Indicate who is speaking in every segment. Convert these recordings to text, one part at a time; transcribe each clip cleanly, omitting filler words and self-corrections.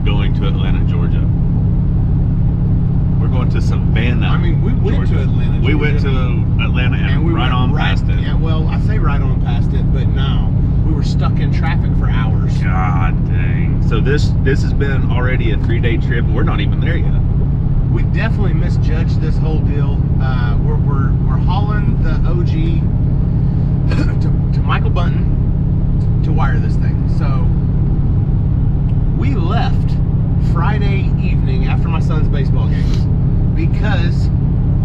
Speaker 1: going to Atlanta, Georgia. We're going to Savannah.
Speaker 2: I mean, we went
Speaker 1: Georgia.
Speaker 2: to Atlanta, Georgia.
Speaker 1: We went to Atlanta and
Speaker 2: we
Speaker 1: right
Speaker 2: went
Speaker 1: on past it.
Speaker 2: Yeah, well, I say right on past it, but no. We were stuck in traffic for hours.
Speaker 1: God dang. So this has been already a 3-day trip. We're not even there yet.
Speaker 2: We definitely misjudged this whole deal. We're hauling the OG to Michael Bunton to wire this thing. So we left Friday evening after my son's baseball games because,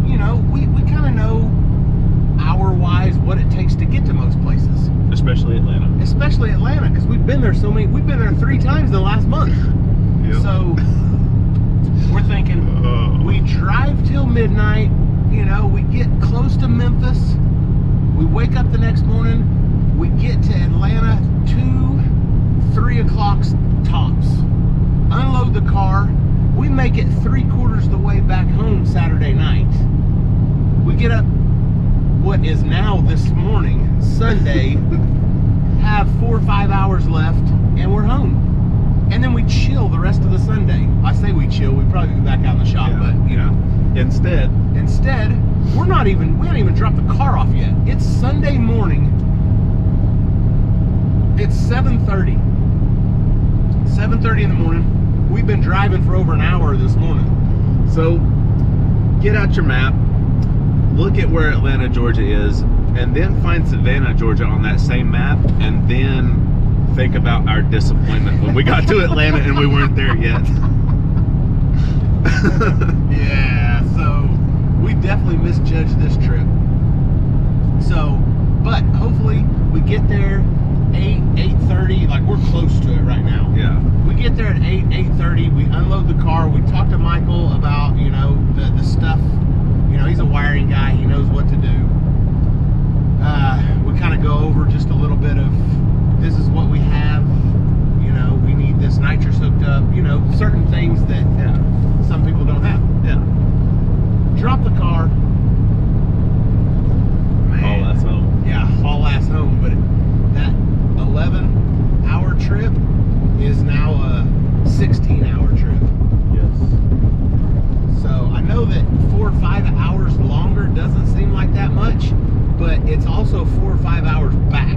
Speaker 2: you know, we kind of know hour-wise what it takes to get to most places.
Speaker 1: Especially Atlanta.
Speaker 2: Especially Atlanta, because we've been there 3 times in the last month.
Speaker 1: Yep.
Speaker 2: So we're thinking we drive till midnight, you know, we get close to Memphis, we wake up the next morning, we get to Atlanta 2-3 o'clock tops, unload the car, we make it 3/4 of the way back home Saturday night. We get up what is now this morning, Sunday, have 4 or 5 hours left, and we're home. And then we chill the rest of the Sunday. I say we chill, we'd probably be back out in the shop, but you know.
Speaker 1: Instead,
Speaker 2: we haven't even dropped the car off yet. It's Sunday morning. It's 7:30. 7:30 in the morning. We've been driving for over an hour this morning.
Speaker 1: so get out your map, look at where Atlanta, Georgia is, and then find Savannah, Georgia on that same map, and then think about our disappointment when we got to Atlanta and we weren't there yet.
Speaker 2: Yeah, so we definitely misjudged this trip. So, but hopefully we get there 8:30, like we're close to it right now.
Speaker 1: Yeah.
Speaker 2: We get there at 8:30, we unload the car, we talk to Michael about, you know, the stuff, you know, he's a wiring guy, he knows what to do. We kind of go over just a little bit of, this is what we have, you know, we need this nitrous hooked up, you know, certain things that some people don't have.
Speaker 1: Yeah.
Speaker 2: Drop the car.
Speaker 1: Haul ass home.
Speaker 2: Yeah, haul ass home, but that 11-hour trip is now a 16-hour trip.
Speaker 1: Yes.
Speaker 2: So I know that 4 or 5 hours longer doesn't seem like that much, but it's also 4 or 5 hours back.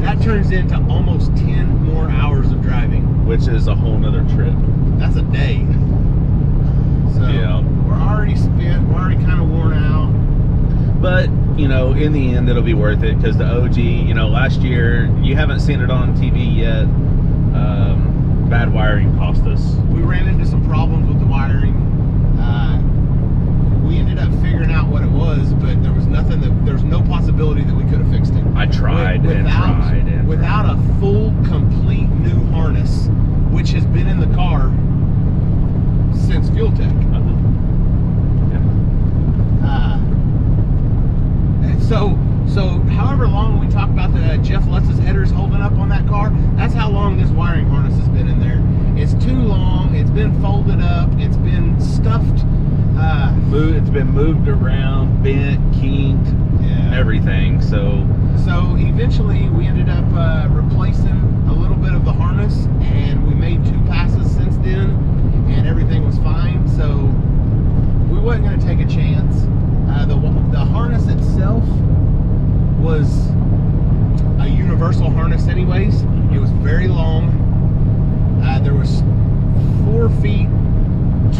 Speaker 2: That turns into almost 10 more hours of driving.
Speaker 1: Which is a whole nother trip.
Speaker 2: That's a day. So
Speaker 1: Yeah.
Speaker 2: we're already spent, we're already kind of worn out.
Speaker 1: But, you know, in the end, it'll be worth it because the OG, you know, last year, you haven't seen it on TV yet. Bad wiring cost us.
Speaker 2: We ran into some problems with the wiring. We ended up figuring out what it was, but there was no possibility that we could have fixed it.
Speaker 1: I tried and tried.
Speaker 2: Without a full, complete new harness, which has been in the car since Fuel Tech. So however long we talk about the Jeff Lutz's headers holding up on that car, that's how long this wiring harness has been in there. It's too long, it's been folded up, it's been stuffed.
Speaker 1: It's been moved around, bent, kinked, everything. So
Speaker 2: eventually we ended up replacing a little bit of the harness, and we made 2 passes since then, and everything was fine. So we wasn't going to take a chance. The harness itself was a universal harness anyways. It was very long. There was 4 feet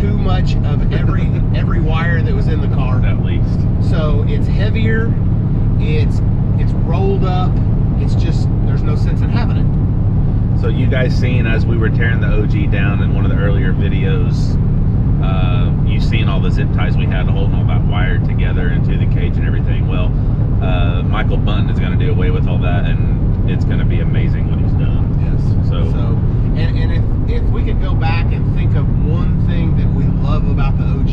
Speaker 2: too much of every wire that was in the car.
Speaker 1: at least.
Speaker 2: So it's heavier, it's rolled up, it's just, there's no sense in having it.
Speaker 1: So you guys seen as we were tearing the OG down in one of the earlier videos, you seen all the zip ties we had holding all that wire together into the cage and everything. Well, Michael Bunton is going to do away with all that, and it's going to be amazing what he's done.
Speaker 2: Yes. And if we could go back and think of one thing that we love about the OG,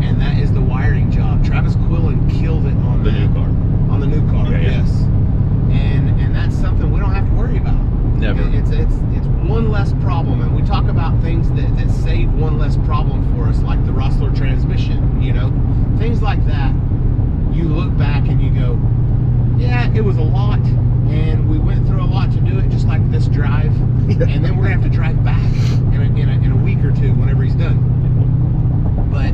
Speaker 2: and that is the wiring job. Travis Quillen killed it on
Speaker 1: The new car.
Speaker 2: On the new car, yes. And that's something we don't have to worry about.
Speaker 1: Never.
Speaker 2: It's one less problem, and we talk about things that save one less problem for us, like the Rossler transmission, you know, things like that. You look back and you go, yeah, it was a lot, and we went through a lot to do it, just like this drive. And then we're gonna have to drive back in a week or two whenever he's done. But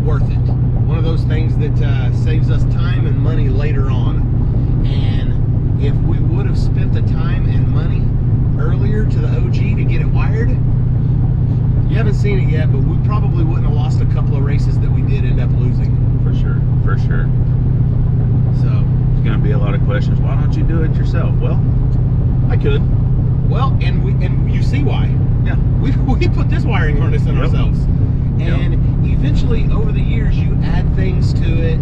Speaker 2: worth it. One of those things that saves us time and money later on. And if we would have spent the time and money earlier to the OG to get it wired, you haven't seen it yet, but we probably wouldn't have lost a couple of races that we did end up losing.
Speaker 1: For sure, for sure.
Speaker 2: So
Speaker 1: there's going to be a lot of questions. Why don't you do it yourself? Well, I could.
Speaker 2: Well, and you see why.
Speaker 1: Yeah.
Speaker 2: We put this wiring harness in ourselves. And eventually, over the years, you add things to it.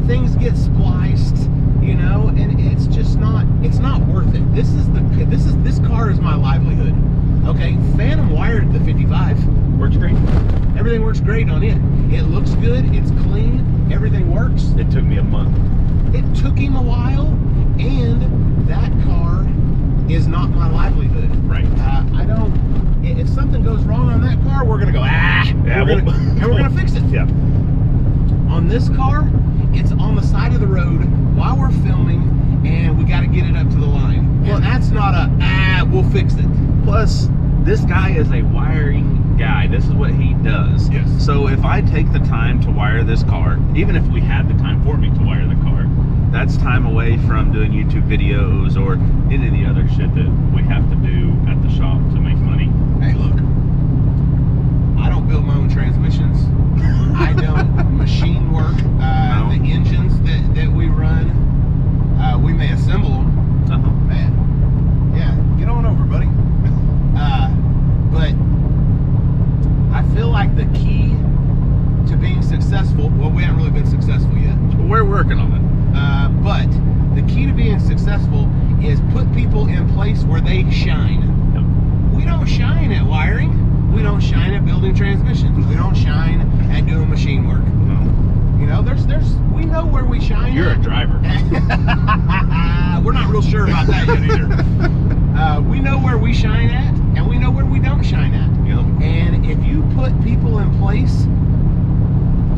Speaker 2: Things get spliced, you know, and it's just not. It's not worth it. This car is my livelihood. Okay, Phantom wired the 55.
Speaker 1: Works great.
Speaker 2: Everything works great on it. It looks good. It's clean. Everything works.
Speaker 1: It took me a month.
Speaker 2: It took him a while, and that car is not my livelihood.
Speaker 1: Right.
Speaker 2: I don't. If something goes wrong on that car, we're gonna go
Speaker 1: Yeah,
Speaker 2: we're gonna fix it.
Speaker 1: Yeah.
Speaker 2: On this car, it's on the side of the road while we're filming, and we got to get it up to the line. Well, that's not a we'll fix it.
Speaker 1: Plus, this guy is a wiring guy. This is what he does.
Speaker 2: Yes.
Speaker 1: So if I take the time to wire this car, even if we had the time for me to wire the car, that's time away from doing YouTube videos or any of the other shit that we have to do at the shop to make money.
Speaker 2: Hey, look, I don't build my own transmissions. I don't machine work.
Speaker 1: No.
Speaker 2: The engines that we run, we may assemble them.
Speaker 1: Uh-huh.
Speaker 2: Man, yeah, get on over, buddy. But I feel like the key to being successful, well, we haven't really been successful yet.
Speaker 1: We're working on it.
Speaker 2: But the key to being successful is put people in place where they shine.
Speaker 1: Yep.
Speaker 2: We don't shine at wiring. We don't shine at building transmissions. We don't shine at doing machine work.
Speaker 1: No.
Speaker 2: You know, we know where we shine.
Speaker 1: You're a driver.
Speaker 2: We're not real sure about that yet either. We know where we shine at, and we know where we don't shine at.
Speaker 1: Yep.
Speaker 2: And if you put people in place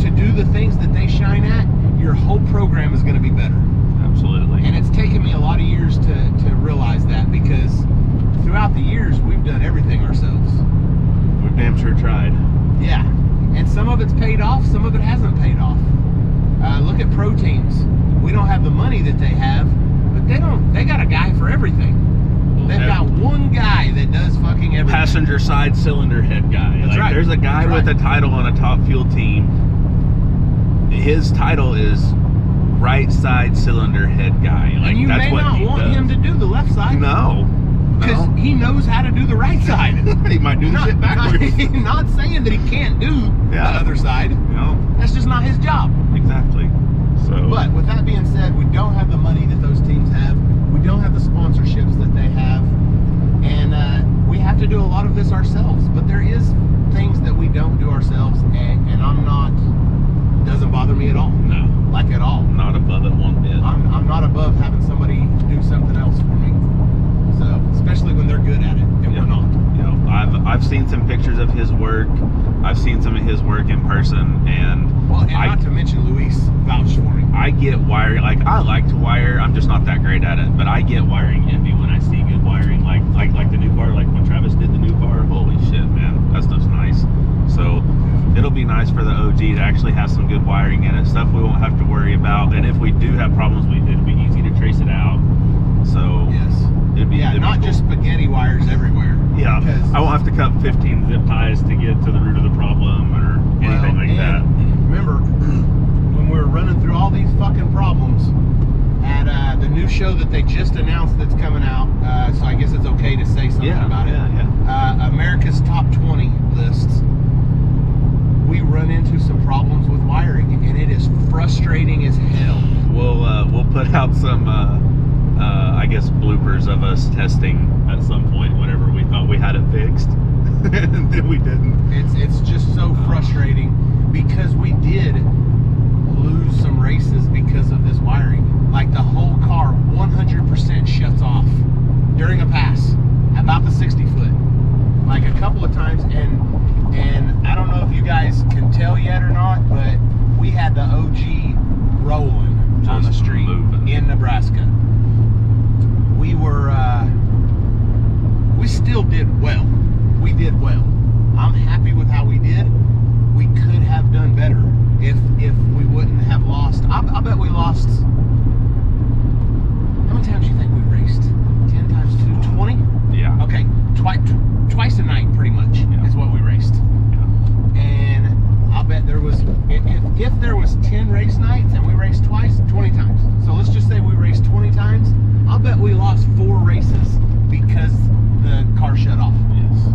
Speaker 2: to do the things that they shine at, your whole program is going to be better.
Speaker 1: Absolutely.
Speaker 2: And it's taken me a lot of years to realize that, because throughout the years, we've done everything ourselves.
Speaker 1: We've damn sure tried.
Speaker 2: Yeah. And some of it's paid off, some of it hasn't paid off. Look at Pro Teams. We don't have the money that they have, but they got a guy for everything. They've got one guy that does fucking everything.
Speaker 1: Passenger side cylinder head guy.
Speaker 2: That's
Speaker 1: like
Speaker 2: right.
Speaker 1: There's a guy
Speaker 2: That's
Speaker 1: with
Speaker 2: right.
Speaker 1: a title on a top fuel team. His title is right side cylinder head guy. Like,
Speaker 2: and you
Speaker 1: that's
Speaker 2: may
Speaker 1: what
Speaker 2: not
Speaker 1: he
Speaker 2: want
Speaker 1: does.
Speaker 2: him to do the left side.
Speaker 1: No.
Speaker 2: Because he knows how to do the right side.
Speaker 1: He might do the shit backwards.
Speaker 2: Not saying that he can't do the other side.
Speaker 1: No.
Speaker 2: That's just not his job.
Speaker 1: Exactly. So.
Speaker 2: But with that being said, we don't have the money that those teams have. We don't have the sponsorships that they have. And we have to do a lot of this ourselves. But there is things that we don't do ourselves. And I'm not, doesn't bother me at all.
Speaker 1: No.
Speaker 2: Like at all.
Speaker 1: Not above it one bit.
Speaker 2: I'm not above having somebody do something else for me. So, especially when they're good at it and we're not.
Speaker 1: You know, I've seen some pictures of his work. I've seen some of his work in person, and
Speaker 2: not to mention Luis vouched for me.
Speaker 1: I get wiring. Like, I like to wire. I'm just not that great at it, but I get wiring envy when I see good wiring. Like the new car. Like when Travis did the new car. Holy shit, man, that stuff's nice. So it'll be nice for the OG to actually have some good wiring in it. Stuff we won't have to worry about. And if we do have problems, it'll be easy to trace it out. So
Speaker 2: yes.
Speaker 1: It'd be
Speaker 2: not
Speaker 1: cool.
Speaker 2: just spaghetti wires everywhere.
Speaker 1: Yeah,
Speaker 2: Because
Speaker 1: I won't have to cut 15 zip ties to get to the root of the problem or anything like that.
Speaker 2: Remember, when we were running through all these fucking problems at the new show that they just announced that's coming out, so I guess it's okay to say something about it.
Speaker 1: Yeah.
Speaker 2: America's Top 20 lists. We run into some problems with wiring, and it is frustrating as hell.
Speaker 1: We'll put out some I guess bloopers of us testing at some point whenever we thought we had it fixed and then we didn't.
Speaker 2: It's just so frustrating because we did lose some races because of this wiring. Like the whole car 100% shuts off during a pass about the 60 foot. Like a couple of times, and I don't know if you guys can tell yet or not, but we had the OG rolling on the street in Nebraska. we were, we still did well. We did well. I'm happy with how we did. We could have done better if we wouldn't have lost. I bet we lost. How many times do you think we raced? 10 times 2, 20?
Speaker 1: Yeah.
Speaker 2: Okay, twice a night pretty much is what we raced.
Speaker 1: Yeah.
Speaker 2: And I'll bet there was, if there was 10 race nights and we raced twice, 20 times. So let's just say we raced 20 times. I'll bet we lost 4 races because the car shut off.
Speaker 1: Yes.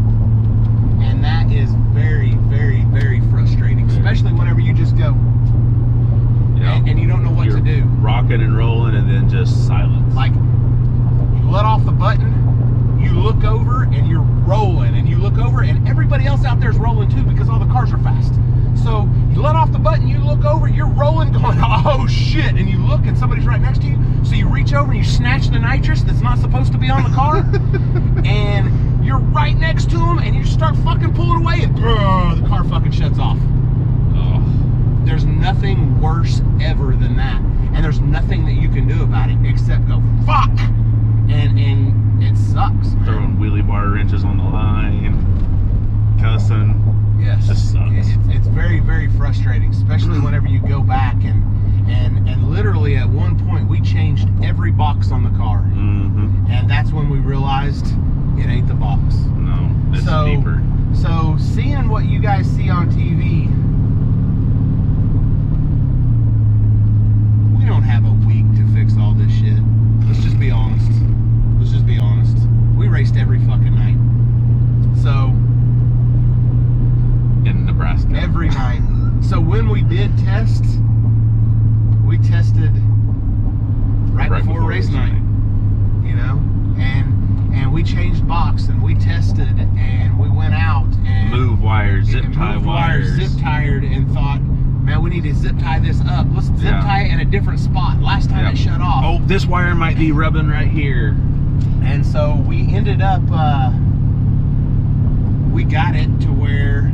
Speaker 2: And that is very, very, very frustrating, especially whenever you just go and you don't know what to do.
Speaker 1: Rocking and rolling and then just silence.
Speaker 2: Like, you let off the button, you look over and you're rolling, and you look over and everybody else out there is rolling too because all the cars are fast. So you let off the button, you look over, you're rolling going, oh shit, and you look and somebody's right next to you, so you reach over and you snatch the nitrous that's not supposed to be on the car, and you're right next to them and you start fucking pulling away and the car fucking shuts off.
Speaker 1: Oh.
Speaker 2: There's nothing worse ever than that, and there's nothing that you can do about it except go fuck, and it sucks, man.
Speaker 1: Throwing wheelie bar wrenches on the line, cussing.
Speaker 2: Yes,
Speaker 1: That sucks.
Speaker 2: It's very, very frustrating, especially whenever you go back and literally at one point we changed every box on the car, and that's when we realized it ain't the box.
Speaker 1: No, it's deeper.
Speaker 2: So seeing what you guys see on TV, we don't have a week to fix all this shit. Let's just be honest. Let's just be honest. We raced every fucking night. So
Speaker 1: In Nebraska.
Speaker 2: every night. So when we did test, we tested right before race night, you know, and we changed box and we tested and we went out and
Speaker 1: Move wires, zip tie wires.
Speaker 2: zip tired, and thought, man, we need to zip tie this up. Let's zip tie it in a different spot. Last time it shut off.
Speaker 1: Oh, this wire might be rubbing right here.
Speaker 2: And so we ended up, we got it to where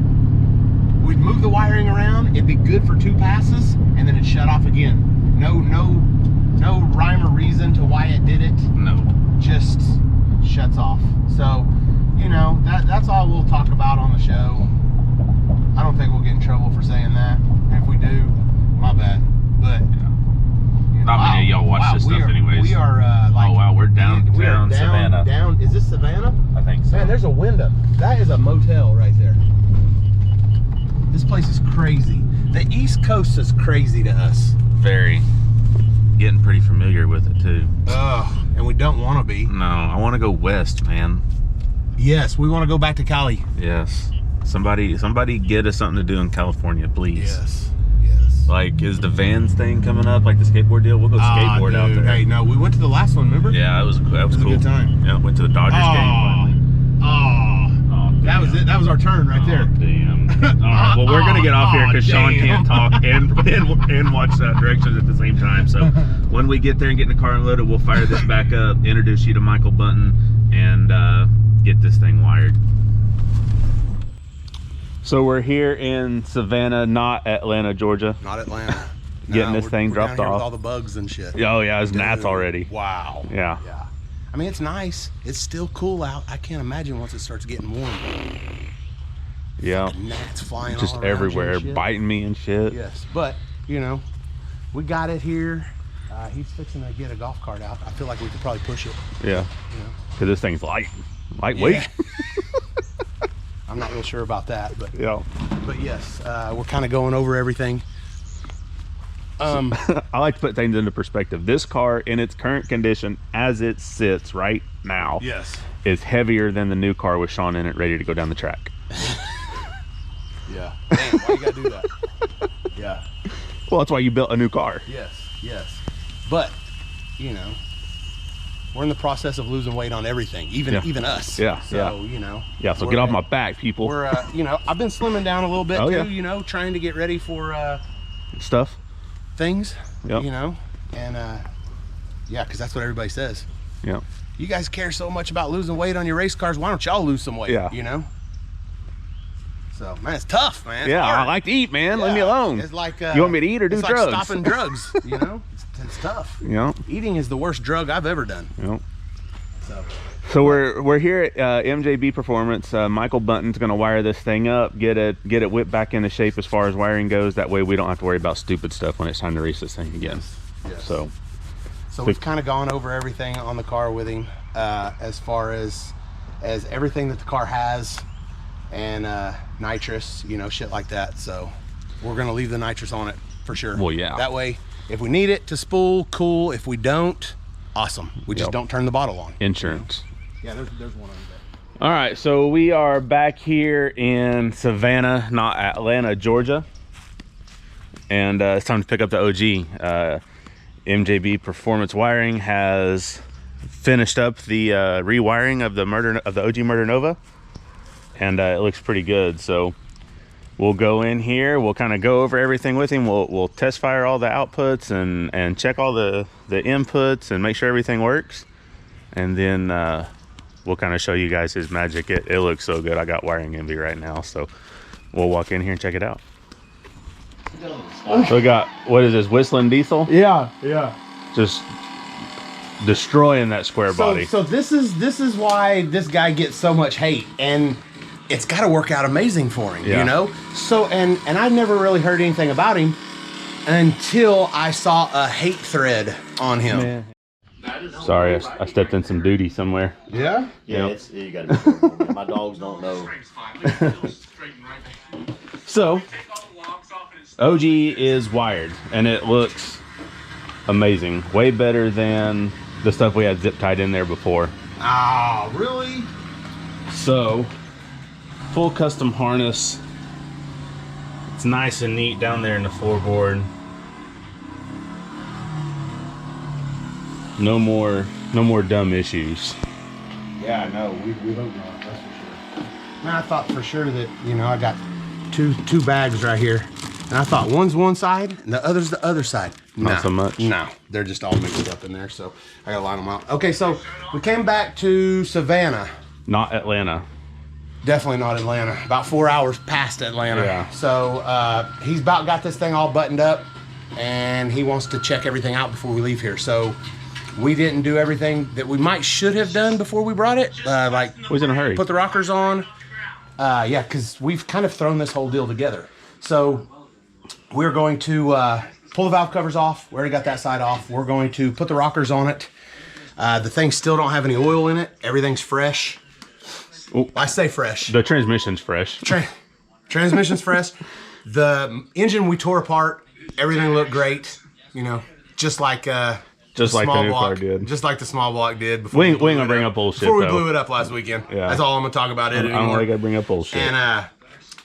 Speaker 2: we'd move the wiring around, it'd be good for 2 passes, and then it'd shut off again. No rhyme or reason to why it did it.
Speaker 1: No.
Speaker 2: Just shuts off. So, you know, that's all we'll talk about on the show. I don't think we'll get in trouble for saying that. And if we do, my bad. But you know,
Speaker 1: Not many of y'all watch this stuff anyways.
Speaker 2: We are like,
Speaker 1: oh wow, we're downtown
Speaker 2: we are
Speaker 1: Savannah.
Speaker 2: Down, is this Savannah?
Speaker 1: I think so.
Speaker 2: Man, there's a window. That is a motel right there. This place is crazy. The East Coast is crazy to us.
Speaker 1: Very. Getting pretty familiar with it too.
Speaker 2: And we don't want to be.
Speaker 1: No, I want to go west, man.
Speaker 2: Yes, we want to go back to Cali.
Speaker 1: Yes. Somebody get us something to do in California, please.
Speaker 2: Yes.
Speaker 1: Like, is the Vans thing coming up? Like the skateboard deal? We'll go skateboard out there.
Speaker 2: Hey, no, we went to the last one, remember?
Speaker 1: Yeah, that was cool.
Speaker 2: It was a good time.
Speaker 1: Yeah, went to the Dodgers game finally.
Speaker 2: That was it. That was our turn right there.
Speaker 1: Damn. All right. Well, we're gonna get off here because Sean can't talk and watch directions at the same time. So when we get there and get in the car and load it, we'll fire this back up, introduce you to Michael Button, and get this thing wired. So we're here in Savannah, not Atlanta, Georgia.
Speaker 3: Not Atlanta.
Speaker 1: Getting this thing
Speaker 3: we're
Speaker 1: dropped
Speaker 3: down here
Speaker 1: off.
Speaker 3: with all the bugs and shit.
Speaker 1: Oh yeah, there's gnats already.
Speaker 3: Wow.
Speaker 1: Yeah.
Speaker 3: I mean, it's nice. It's still cool out. I can't imagine once it starts getting warm.
Speaker 1: Yeah.
Speaker 3: Fucking gnats flying
Speaker 1: Just
Speaker 3: all around you
Speaker 1: everywhere,
Speaker 3: and shit.
Speaker 1: biting me and shit.
Speaker 3: Yes, but you know, we got it here. He's fixing to get a golf cart out. I feel like we could probably push it.
Speaker 1: Yeah.
Speaker 3: You know?
Speaker 1: Because this thing's lightweight.
Speaker 3: Yeah. I'm not real sure about that, but
Speaker 1: Yeah.
Speaker 3: yes, we're kind of going over everything.
Speaker 1: I like to put things into perspective. This car, in its current condition, as it sits right now,
Speaker 3: Yes.
Speaker 1: is heavier than the new car with Sean in it, ready to go down the track.
Speaker 3: Yeah. Damn, why you gotta do that? Yeah.
Speaker 1: Well, that's why you built a new car.
Speaker 3: Yes. But, you know, we're in the process of losing weight on everything, even us.
Speaker 1: Yeah,
Speaker 3: So, you know.
Speaker 1: Yeah, so get off my back, people.
Speaker 3: We're, you know, I've been slimming down a little bit
Speaker 1: Oh,
Speaker 3: too,
Speaker 1: yeah.
Speaker 3: you know, trying to get ready for
Speaker 1: Stuff.
Speaker 3: things,
Speaker 1: Yep.
Speaker 3: you know, and yeah, because that's what everybody says.
Speaker 1: Yeah.
Speaker 3: You guys care so much about losing weight on your race cars, why don't y'all lose some weight?
Speaker 1: Yeah.
Speaker 3: You know? So, man, it's tough, man. It's
Speaker 1: Yeah,
Speaker 3: hard.
Speaker 1: I like to eat, man. Leave me
Speaker 3: Yeah.
Speaker 1: alone.
Speaker 3: It's like
Speaker 1: you want me to eat or do
Speaker 3: it's
Speaker 1: drugs?
Speaker 3: like stopping drugs, you know? It's tough.
Speaker 1: You know?
Speaker 3: Eating is the worst drug I've ever done.
Speaker 1: You know? So we're here at MJB Performance. Michael Bunton's going to wire this thing up, get it whipped back into shape as far as wiring goes. That way we don't have to worry about stupid stuff when it's time to race this thing again.
Speaker 3: Yes.
Speaker 1: So
Speaker 3: we've kind of gone over everything on the car with him, as far as everything that the car has, and nitrous, you know, shit like that. So we're going to leave the nitrous on it for sure.
Speaker 1: Well, yeah.
Speaker 3: That way, if we need it to spool, cool. If we don't, awesome. We just don't turn the bottle on.
Speaker 1: Insurance.
Speaker 3: Yeah, there's one on there.
Speaker 1: All right, so we are back here in Savannah, not Atlanta, Georgia. And it's time to pick up the OG. MJB Performance Wiring has finished up the rewiring of the OG Murder Nova. And it looks pretty good. So we'll go in here, we'll kind of go over everything with him. We'll test fire all the outputs and check all the inputs and make sure everything works. And then we'll kind of show you guys his magic. It looks so good. I got wiring envy right now. So we'll walk in here and check it out. So we got, what is this, Whistling Diesel?
Speaker 3: Yeah.
Speaker 1: Just destroying that square body.
Speaker 3: So this is why this guy gets so much hate, and it's got to work out amazing for him, you know? So, and I never really heard anything about him until I saw a hate thread on him.
Speaker 1: Man. Sorry, I stepped in some duty somewhere.
Speaker 3: Yeah?
Speaker 4: Yeah,
Speaker 1: Yep.
Speaker 4: you gotta be careful. My dogs don't know.
Speaker 1: So, OG is wired, and it looks amazing. Way better than the stuff we had zip tied in there before.
Speaker 3: Ah, really?
Speaker 1: So, full custom harness. It's nice and neat down there in the floorboard. No more dumb issues.
Speaker 3: Yeah, no, we hope not, that's for sure. Man, I thought for sure that, you know, I got two bags right here, and I thought one's one side and the other's the other side.
Speaker 1: Not so much.
Speaker 3: No, they're just all mixed up in there, so I gotta line them out. Okay, so we came back to Savannah.
Speaker 1: Not Atlanta.
Speaker 3: Definitely not Atlanta. About 4 hours past Atlanta.
Speaker 1: Yeah.
Speaker 3: So he's about got this thing all buttoned up, and he wants to check everything out before we leave here. So we didn't do everything that we should have done before we brought it. Like,
Speaker 1: Was in a hurry.
Speaker 3: put the rockers on. Yeah, because we've kind of thrown this whole deal together. So we're going to pull the valve covers off. We already got that side off. We're going to put the rockers on it. The thing still don't have any oil in it. Everything's fresh.
Speaker 1: Ooh.
Speaker 3: I say fresh.
Speaker 1: The transmission's fresh.
Speaker 3: Transmission's fresh. The engine we tore apart. Everything looked great. You know, just like the
Speaker 1: new car did.
Speaker 3: Just like the small block did. Before
Speaker 1: We ain't gonna bring up bullshit,
Speaker 3: before we
Speaker 1: though.
Speaker 3: blew it up last weekend.
Speaker 1: Yeah.
Speaker 3: That's all I'm gonna talk about it
Speaker 1: I don't
Speaker 3: anymore.
Speaker 1: really gotta bring up bullshit.
Speaker 3: And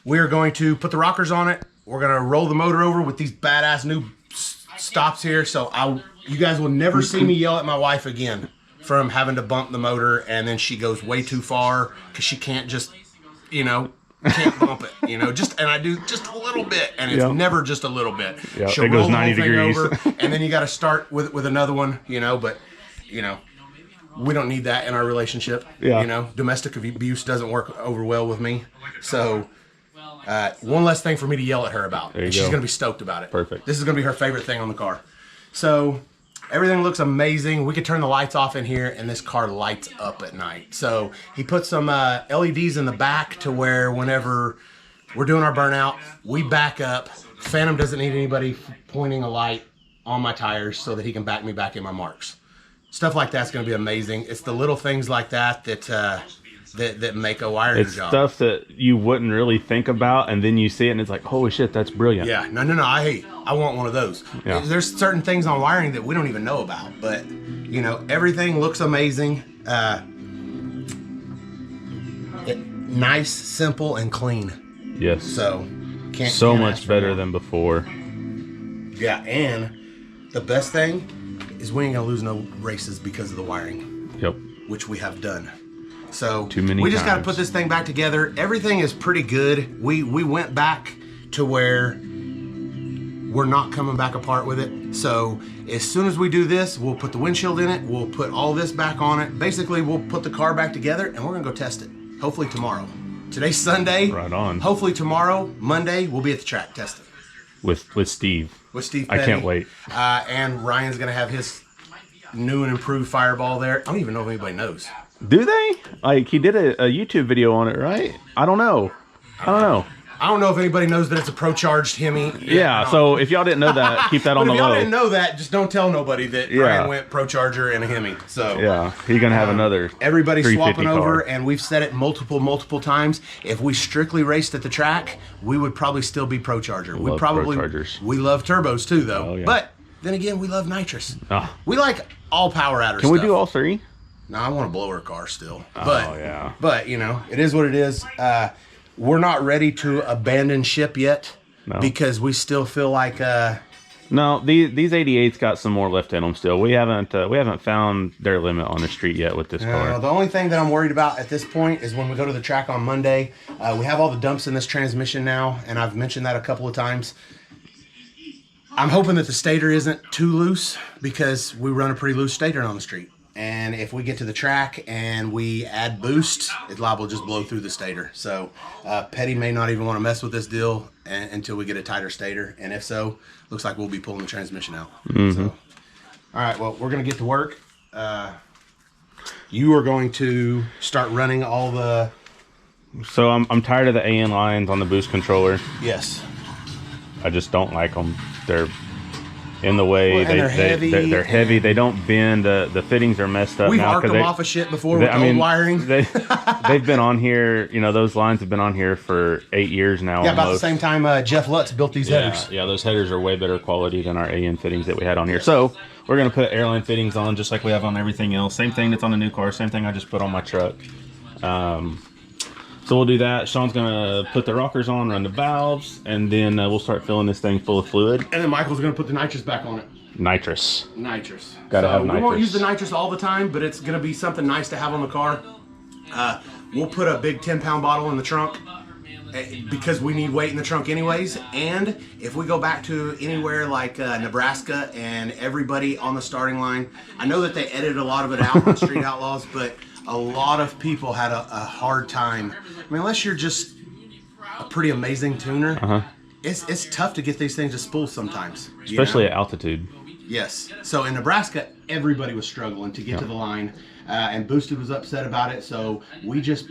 Speaker 3: we're going to put the rockers on it. We're gonna roll the motor over with these badass new stops here. So you guys will never see me yell at my wife again from having to bump the motor, and then she goes way too far because she can't just, you know, can't bump it, you know. And I do just a little bit, and it's never just a little bit.
Speaker 1: Yeah,
Speaker 3: She'll
Speaker 1: it goes
Speaker 3: roll the
Speaker 1: 90
Speaker 3: whole thing
Speaker 1: degrees.
Speaker 3: over, and then you got to start with another one, you know. But you know, we don't need that in our relationship.
Speaker 1: Yeah.
Speaker 3: You know, domestic abuse doesn't work over well with me. So one less thing for me to yell at her about.
Speaker 1: There you
Speaker 3: And she's
Speaker 1: go.
Speaker 3: going to be stoked about it.
Speaker 1: Perfect.
Speaker 3: This is going to be her favorite thing on the car. So everything looks amazing. We could turn the lights off in here, and this car lights up at night. So he put some LEDs in the back to where whenever we're doing our burnout, we back up. Phantom doesn't need anybody pointing a light on my tires so that he can back me back in my marks. Stuff like that's going to be amazing. It's the little things like that that make a wiring
Speaker 1: It's
Speaker 3: job.
Speaker 1: stuff that you wouldn't really think about, and then you see it and it's like, holy shit, that's brilliant.
Speaker 3: Yeah, no. I want one of those.
Speaker 1: Yeah.
Speaker 3: There's certain things on wiring that we don't even know about, but you know, everything looks amazing. Nice, simple, and clean.
Speaker 1: Yes.
Speaker 3: So can't
Speaker 1: So
Speaker 3: can't
Speaker 1: much
Speaker 3: ask for
Speaker 1: better
Speaker 3: more.
Speaker 1: than before.
Speaker 3: Yeah, and the best thing is we ain't gonna lose no races because of the wiring,
Speaker 1: Yep.
Speaker 3: which we have done. So
Speaker 1: Too many
Speaker 3: we just got to
Speaker 1: times.
Speaker 3: put this thing back together. Everything is pretty good. We went back to where we're not coming back apart with it. So as soon as we do this, we'll put the windshield in it. We'll put all this back on it. Basically, we'll put the car back together, and we're gonna go test it. Hopefully tomorrow. Today's Sunday.
Speaker 1: Right on.
Speaker 3: Hopefully tomorrow, Monday, we'll be at the track testing
Speaker 1: With Steve.
Speaker 3: with Steve
Speaker 1: I
Speaker 3: Petty.
Speaker 1: can't wait.
Speaker 3: And Ryan's gonna have his new and improved Fireball there. I don't even know if anybody knows.
Speaker 1: Do they? Like, he did a YouTube video on it, right? I don't know.
Speaker 3: I don't know if anybody knows that it's a pro-charged Hemi.
Speaker 1: Yeah, so if y'all didn't know that, keep that on the
Speaker 3: If y'all
Speaker 1: low.
Speaker 3: didn't know that, just don't tell nobody that Ryan went pro-charger and a Hemi. So
Speaker 1: yeah, he's gonna have another.
Speaker 3: Everybody's swapping over,
Speaker 1: car.
Speaker 3: and we've said it multiple times. If we strictly raced at the track, we would probably still be pro-charger. We love turbos too, though.
Speaker 1: Oh, yeah.
Speaker 3: But then again, we love nitrous.
Speaker 1: Oh.
Speaker 3: We like all power adder
Speaker 1: Can
Speaker 3: stuff.
Speaker 1: we do all three?
Speaker 3: No, I want a blower car still.
Speaker 1: Yeah.
Speaker 3: But you know, it is what it is. We're not ready to abandon ship yet because we still feel like
Speaker 1: no, these 88s got some more left in them still. We haven't found their limit on the street yet with this car.
Speaker 3: The only thing that I'm worried about at this point is when we go to the track on Monday. We have all the dumps in this transmission now, and I've mentioned that a couple of times. I'm hoping that the stator isn't too loose because we run a pretty loose stator on the street. And if we get to the track and we add boost, it's liable to just blow through the stator. So Petty may not even want to mess with this deal until we get a tighter stator. And if so, looks like we'll be pulling the transmission out. So, all right, well, we're going to get to work. You are going to start running all the...
Speaker 1: So I'm tired of the AN lines on the boost controller.
Speaker 3: Yes.
Speaker 1: I just don't like them. They're in the way.
Speaker 3: Well, they're heavy.
Speaker 1: They're heavy. They don't bend. The fittings are messed up.
Speaker 3: We've
Speaker 1: now,
Speaker 3: arced them off of shit before with old wiring.
Speaker 1: They've been on here. You know, those lines have been on here for 8 years now.
Speaker 3: Yeah, about the same time Jeff Lutz built these headers.
Speaker 1: Yeah, those headers are way better quality than our AN fittings that we had on here. So we're gonna put airline fittings on just like we have on everything else. Same thing that's on the new car. Same thing I just put on my truck. So we'll do that. Sean's gonna put the rockers on, run the valves, and then we'll start filling this thing full of fluid.
Speaker 3: And then Michael's gonna put the nitrous back on it.
Speaker 1: Nitrous.
Speaker 3: Gotta
Speaker 1: have nitrous.
Speaker 3: We won't use the nitrous all the time, but it's gonna be something nice to have on the car. We'll put a big 10-pound bottle in the trunk because we need weight in the trunk anyways. And if we go back to anywhere like Nebraska and everybody on the starting line, I know that they edited a lot of it out on Street Outlaws, but a lot of people had a hard time. I mean, unless you're just a pretty amazing tuner, it's tough to get these things to spool sometimes.
Speaker 1: Especially at altitude.
Speaker 3: Yes. So in Nebraska, everybody was struggling to get to the line, and Boosted was upset about it. So we just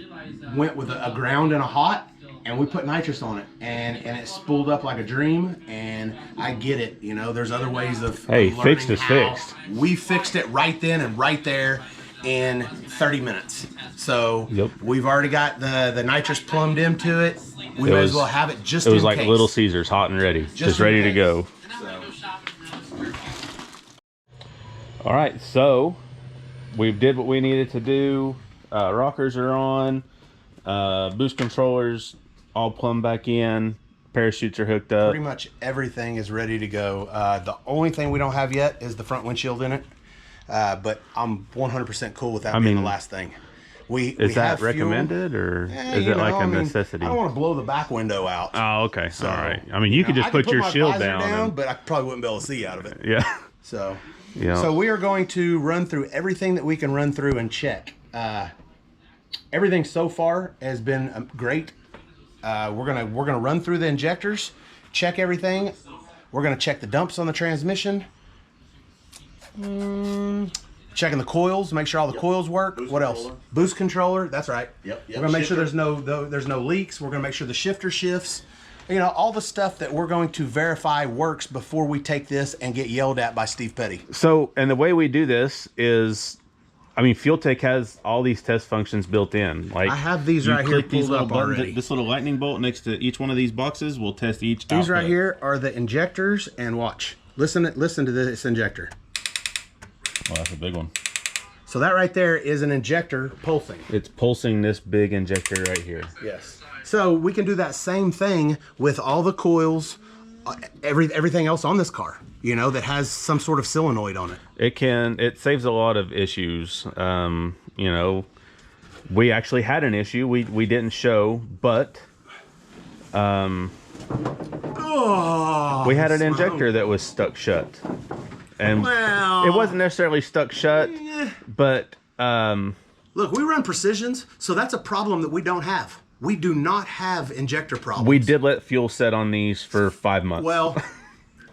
Speaker 3: went with a ground and a hot, and we put nitrous on it, and it spooled up like a dream. And I get it. You know, there's other ways of
Speaker 1: fixed is fixed.
Speaker 3: We fixed it right then and right there in 30 minutes. So we've already got the nitrous plumbed into it. We may as well have it just in case.
Speaker 1: It was like Little Caesars, hot and ready. Just ready to go. All right, so we did what we needed to do. Rockers are on. Boost controllers all plumbed back in. Parachutes are hooked up.
Speaker 3: Pretty much everything is ready to go. The only thing we don't have yet is the front windshield in it. But I'm 100% cool with that being the last thing.
Speaker 1: Is that recommended, or is it like a necessity?
Speaker 3: I don't want to blow the back window out.
Speaker 1: Oh, okay. So, all right. I mean, you could just put your shield down.
Speaker 3: But I probably wouldn't be able to see out of it.
Speaker 1: Yeah.
Speaker 3: So we are going to run through everything that we can run through and check. Everything so far has been great. We're gonna run through the injectors, check everything. We're gonna check the dumps on the transmission. Checking the coils, make sure all the coils work. What else? Boost controller. That's right.
Speaker 4: Yep.
Speaker 3: We're gonna make sure there's no leaks. We're gonna make sure the shifter shifts. You know, all the stuff that we're going to verify works before we take this and get yelled at by Steve Petty.
Speaker 1: So, and the way we do this is, I mean, Fuel Tech has all these test functions built in. Like,
Speaker 3: I have these right here pulled up already.
Speaker 1: This little lightning bolt next to each one of these boxes will test each output.
Speaker 3: These right here are the injectors, and watch. Listen to this injector.
Speaker 1: Well, that's a big one.
Speaker 3: So that right there is an injector pulsing.
Speaker 1: It's pulsing this big injector right here.
Speaker 3: Yes. So we can do that same thing with all the coils, everything else on this car, you know, that has some sort of solenoid on it.
Speaker 1: It saves a lot of issues. You know, we actually had an issue we didn't show, but we had an injector that was stuck shut. And it wasn't necessarily stuck shut, but
Speaker 3: look, we run precisions, so that's a problem that we don't have. We do not have injector problems.
Speaker 1: We did let fuel set on these for 5 months.
Speaker 3: Well,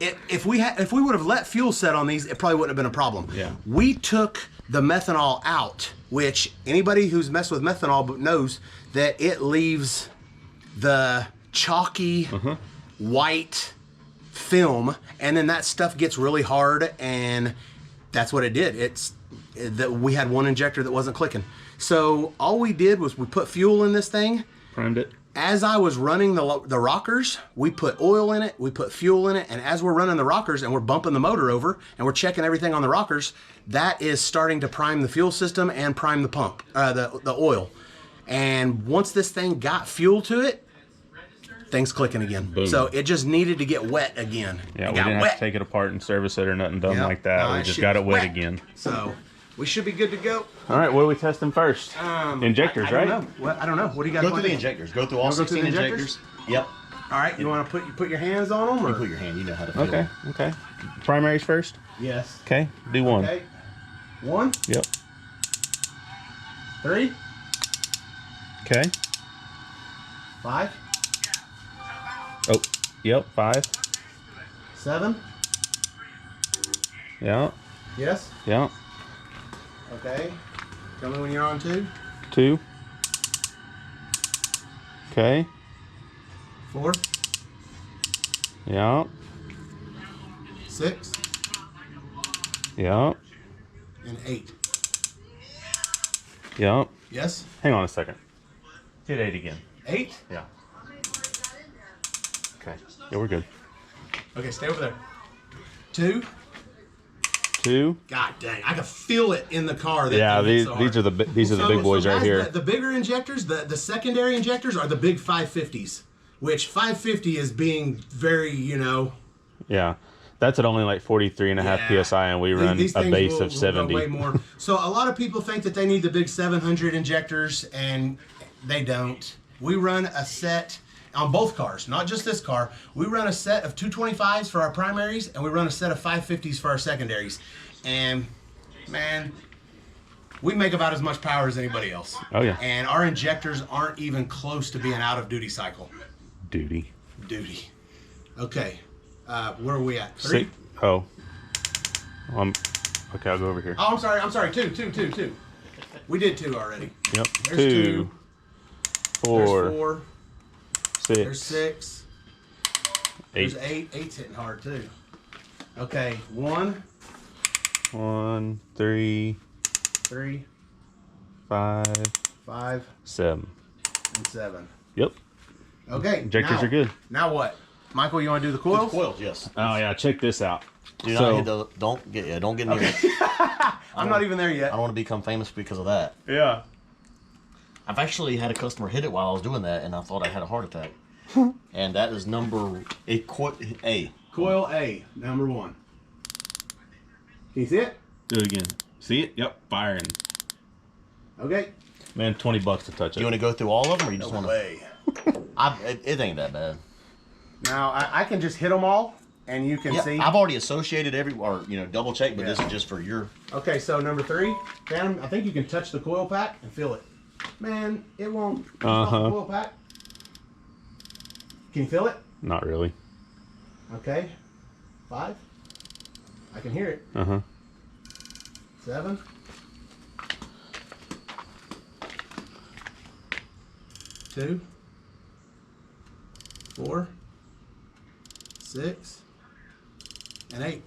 Speaker 3: if we would have let fuel set on these, it probably wouldn't have been a problem.
Speaker 1: Yeah.
Speaker 3: We took the methanol out, which anybody who's messed with methanol knows that it leaves the chalky white film, and then that stuff gets really hard, and that's what it did. It's that we had one injector that wasn't clicking. So all we did was we put fuel in this thing.
Speaker 1: Primed it.
Speaker 3: As I was running the rockers, we put oil in it, we put fuel in it, and as we're running the rockers and we're bumping the motor over and we're checking everything on the rockers, that is starting to prime the fuel system and prime the pump, the oil. And once this thing got fuel to it, things clicking again.
Speaker 1: Boom.
Speaker 3: So it just needed to get wet again.
Speaker 1: Yeah,
Speaker 3: it
Speaker 1: we
Speaker 3: got
Speaker 1: didn't
Speaker 3: wet.
Speaker 1: have to take it apart and service it or nothing dumb
Speaker 3: Yep.
Speaker 1: like that.
Speaker 3: No,
Speaker 1: We
Speaker 3: that
Speaker 1: just
Speaker 3: shit
Speaker 1: got it
Speaker 3: was
Speaker 1: wet
Speaker 3: wet.
Speaker 1: again.
Speaker 3: So we should be good to go.
Speaker 1: All right, what are we testing first? Injectors,
Speaker 3: I
Speaker 1: right?
Speaker 3: don't know. What, I don't know. What do you got?
Speaker 4: Go through the injectors. Go through all
Speaker 3: Wanna go through
Speaker 4: 16
Speaker 3: the
Speaker 4: injectors. Yep.
Speaker 3: All right, you want to put your hands on them, or
Speaker 4: You put your hand. You know how to feel.
Speaker 1: Okay, okay. Primaries first?
Speaker 3: yes?
Speaker 1: Okay, do one.
Speaker 3: Okay. 1,
Speaker 1: Yep.
Speaker 3: 3,
Speaker 1: Okay.
Speaker 3: 5,
Speaker 1: Oh, yep, 5.
Speaker 3: 7.
Speaker 1: Yeah,
Speaker 3: Yes.
Speaker 1: yeah.
Speaker 3: Okay. Tell me when you're on 2.
Speaker 1: 2. Okay,
Speaker 3: 4,
Speaker 1: yeah,
Speaker 3: 6,
Speaker 1: yeah,
Speaker 3: and 8.
Speaker 1: yeah.
Speaker 3: Yes.
Speaker 1: Hang on a second. Hit 8 again.
Speaker 3: 8.
Speaker 1: Yeah. Okay. Yeah, we're good.
Speaker 3: Okay, stay over there. 2.
Speaker 1: 2.
Speaker 3: God dang, I can feel it in the car. That
Speaker 1: Yeah,
Speaker 3: thing hits
Speaker 1: these
Speaker 3: so
Speaker 1: these are
Speaker 3: hard.
Speaker 1: the these are the big boys right
Speaker 3: guys,
Speaker 1: here.
Speaker 3: The bigger injectors, the secondary injectors are the big 550s, which 550 is being very,
Speaker 1: Yeah. That's at only like 43.5
Speaker 3: Yeah.
Speaker 1: psi, and we run
Speaker 3: These
Speaker 1: a
Speaker 3: things
Speaker 1: base
Speaker 3: will
Speaker 1: of
Speaker 3: go
Speaker 1: 70.
Speaker 3: way more. So a lot of people think that they need the big 700 injectors, and they don't. We run a set on both cars, not just this car. We run a set of 225s for our primaries, and we run a set of 550s for our secondaries. And man, we make about as much power as anybody else.
Speaker 1: Oh, yeah.
Speaker 3: And our injectors aren't even close to being out of duty cycle.
Speaker 1: Duty.
Speaker 3: Duty. Okay. Where are we at? 3?
Speaker 1: 6. Oh. Okay, I'll go over here.
Speaker 3: Oh, I'm sorry. 2. We did 2 already.
Speaker 1: Yep.
Speaker 3: There's
Speaker 1: 2.
Speaker 3: 2.
Speaker 1: 4.
Speaker 3: There's 4.
Speaker 1: 6.
Speaker 3: There's 6.
Speaker 1: 8.
Speaker 3: There's 8. 8's hitting hard too. Okay. 1,
Speaker 1: 1, 3,
Speaker 3: 3,
Speaker 1: 5,
Speaker 3: 5,
Speaker 1: 7.
Speaker 3: and 7.
Speaker 1: Yep.
Speaker 3: Okay.
Speaker 1: Injectors are good.
Speaker 3: Now what? Michael, you want to do the coils?
Speaker 4: Coils, yes.
Speaker 1: Oh yeah, check this out.
Speaker 4: Do not
Speaker 1: So-
Speaker 4: hit the, don't get near it.
Speaker 3: I'm not even there
Speaker 4: I
Speaker 3: yet.
Speaker 4: don't want to become famous because of that.
Speaker 1: Yeah.
Speaker 4: I've actually had a customer hit it while I was doing that, and I thought I had a heart attack. And that is number A.
Speaker 3: Coil A, number 1. Can you see it?
Speaker 1: Do it again. See it? Yep. Firing.
Speaker 3: Okay.
Speaker 1: Man, $20 to touch
Speaker 4: Do you
Speaker 1: it.
Speaker 4: want to go through all of them, or you just want to?
Speaker 3: Way.
Speaker 4: It ain't that bad.
Speaker 3: Now I can just hit them all, and you can
Speaker 4: Yeah,
Speaker 3: see.
Speaker 4: I've already associated double check, but this is just for your.
Speaker 3: Okay, so number 3, Phantom, I think you can touch the coil pack and feel it. Man, it won't. It's not the coil pack. Can you feel it?
Speaker 1: Not really.
Speaker 3: Okay. 5. I can hear it. 7. 2. 4. 6. And 8.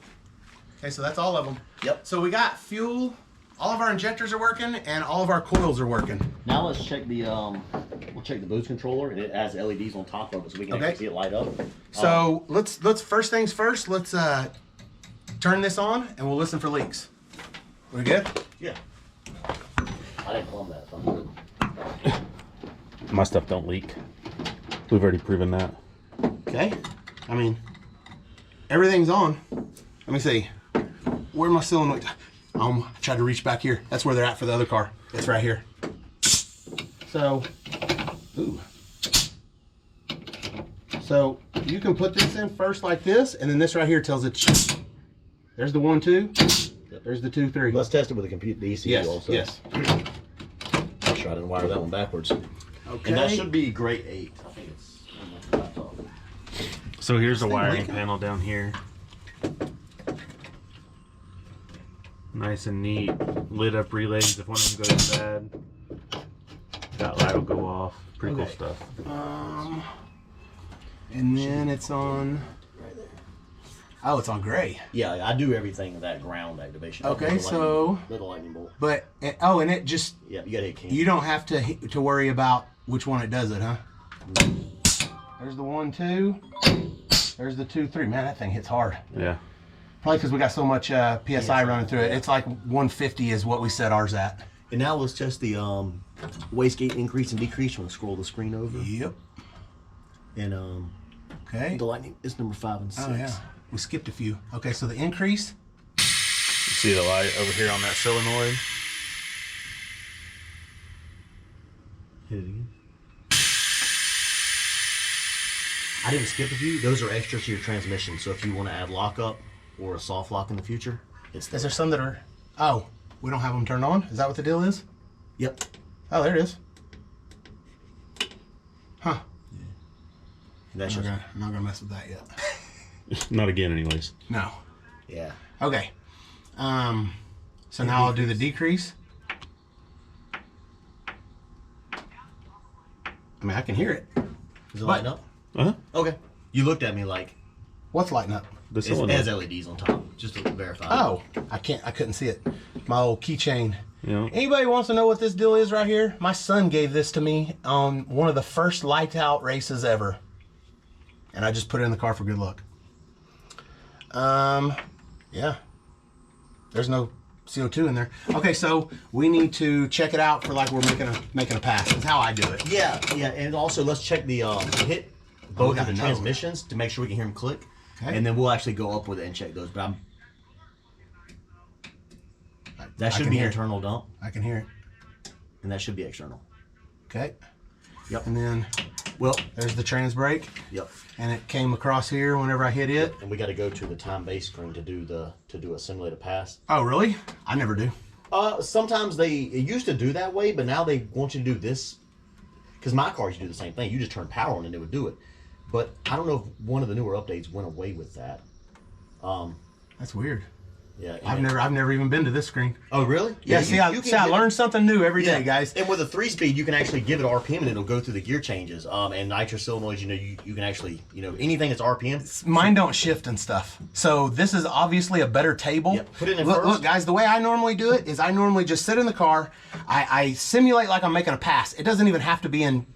Speaker 3: Okay, so that's all of them.
Speaker 4: Yep.
Speaker 3: So we got fuel. All of our injectors are working, and all of our coils are working.
Speaker 4: Now let's check the we'll check the boost controller, and it has LEDs on top of it, so we can
Speaker 3: Okay.
Speaker 4: actually see it light up.
Speaker 3: So let's first things first. Let's turn this on, and we'll listen for leaks. We good?
Speaker 4: Yeah. I didn't plumb that, so I'm good.
Speaker 1: My stuff don't leak. We've already proven that.
Speaker 3: Okay. I mean, everything's on. Let me see. Where my solenoid? I tried to reach back here. That's where they're at for the other car. It's right here. So, ooh. So you can put this in first like this, and then this right here tells it. There's the 1, 2. There's the 2, 3.
Speaker 4: Let's test it with a computer ECU
Speaker 3: Yes.
Speaker 4: also.
Speaker 3: Yes.
Speaker 4: I'll try to wire that one backwards.
Speaker 3: Okay.
Speaker 4: And that should be grade 8. I think it's on my laptop.
Speaker 1: So here's the
Speaker 3: thing
Speaker 1: wiring
Speaker 3: leaking?
Speaker 1: panel down here. Nice and neat. Lit up relays if one of them goes bad. That light will go off. Pretty cool stuff.
Speaker 3: And then it's on. Oh, it's on gray.
Speaker 4: Yeah, I do everything with that ground activation.
Speaker 3: Okay, so
Speaker 4: little lightning bolt.
Speaker 3: But and it just
Speaker 4: Yeah, you gotta hit can.
Speaker 3: you don't have to worry about which one it does it, huh? There's the 1, 2. There's the 2, 3. Man, that thing hits hard.
Speaker 1: Yeah.
Speaker 3: Probably because we got so much PSI running through it. It's like 150 is what we set ours at.
Speaker 4: And now let's test the wastegate increase and decrease. You want to scroll the screen over.
Speaker 3: Yep.
Speaker 4: And
Speaker 3: Okay.
Speaker 4: the lightning is number 5 and 6.
Speaker 3: Oh yeah. We skipped a few. Okay, so the increase.
Speaker 1: See the light over here on that solenoid?
Speaker 4: Hit it again. I didn't skip a few. Those are extra to your transmission. So if you want to add lockup or a soft lock in the future, it's there.
Speaker 3: Is there some that are? Oh, we don't have them turned on. Is that what the deal is?
Speaker 4: Yep.
Speaker 3: Oh, there it is. Huh.
Speaker 4: And that's
Speaker 3: I'm
Speaker 4: just,
Speaker 3: not gonna mess with that yet.
Speaker 1: Not again, anyways.
Speaker 3: No.
Speaker 4: yeah.
Speaker 3: Okay. So now I'll do the decrease. I mean, I can hear it.
Speaker 4: Is it lighting up?
Speaker 1: Uh-huh.
Speaker 4: Okay. You looked at me like
Speaker 3: What's lighting up?
Speaker 1: The
Speaker 4: it
Speaker 1: solenoid.
Speaker 4: has LEDs on top, just to verify.
Speaker 3: Oh, I couldn't see it. My old keychain.
Speaker 1: Yeah.
Speaker 3: Anybody wants to know what this deal is right here? My son gave this to me on one of the first lights out races ever. And I just put it in the car for good luck. Yeah. There's no CO2 in there. Okay, so we need to check it out for like we're making a pass. That's how I do it.
Speaker 4: Yeah, yeah, and also let's check the hit
Speaker 3: we
Speaker 4: both of
Speaker 3: gotta
Speaker 4: the
Speaker 3: know.
Speaker 4: transmissions to make sure we can hear them click,
Speaker 3: Okay.
Speaker 4: and then we'll actually go up with it and check those. But that
Speaker 3: I
Speaker 4: should
Speaker 3: can
Speaker 4: be
Speaker 3: hear it.
Speaker 4: internal dump,
Speaker 3: I can hear it.
Speaker 4: and that should be external.
Speaker 3: Okay.
Speaker 4: Yep.
Speaker 3: And then
Speaker 4: Well,
Speaker 3: there's the trans brake,
Speaker 4: yep.
Speaker 3: and it came across here whenever I hit it.
Speaker 4: And we got to go to the time base screen to do a simulated pass.
Speaker 3: Oh, really? I never do.
Speaker 4: Sometimes it used to do that way, but now they want you to do this. Because my car used to do the same thing. You just turn power on and it would do it. But I don't know if one of the newer updates went away with that.
Speaker 3: That's weird.
Speaker 4: Yeah.
Speaker 3: I've never even been to this screen.
Speaker 4: Oh, really?
Speaker 3: Yeah,
Speaker 4: you
Speaker 3: I learned something new every day,
Speaker 4: Yeah,
Speaker 3: guys.
Speaker 4: And with a 3-speed, you can actually give it RPM and it'll go through the gear changes. And nitro solenoids, you can actually, anything that's RPM.
Speaker 3: Mine don't shift and stuff. So this is obviously a better table.
Speaker 4: Yep, put it in
Speaker 3: look,
Speaker 4: first.
Speaker 3: look, guys, the way I normally do it is I normally just sit in the car. I simulate like I'm making a pass. It doesn't even have to be in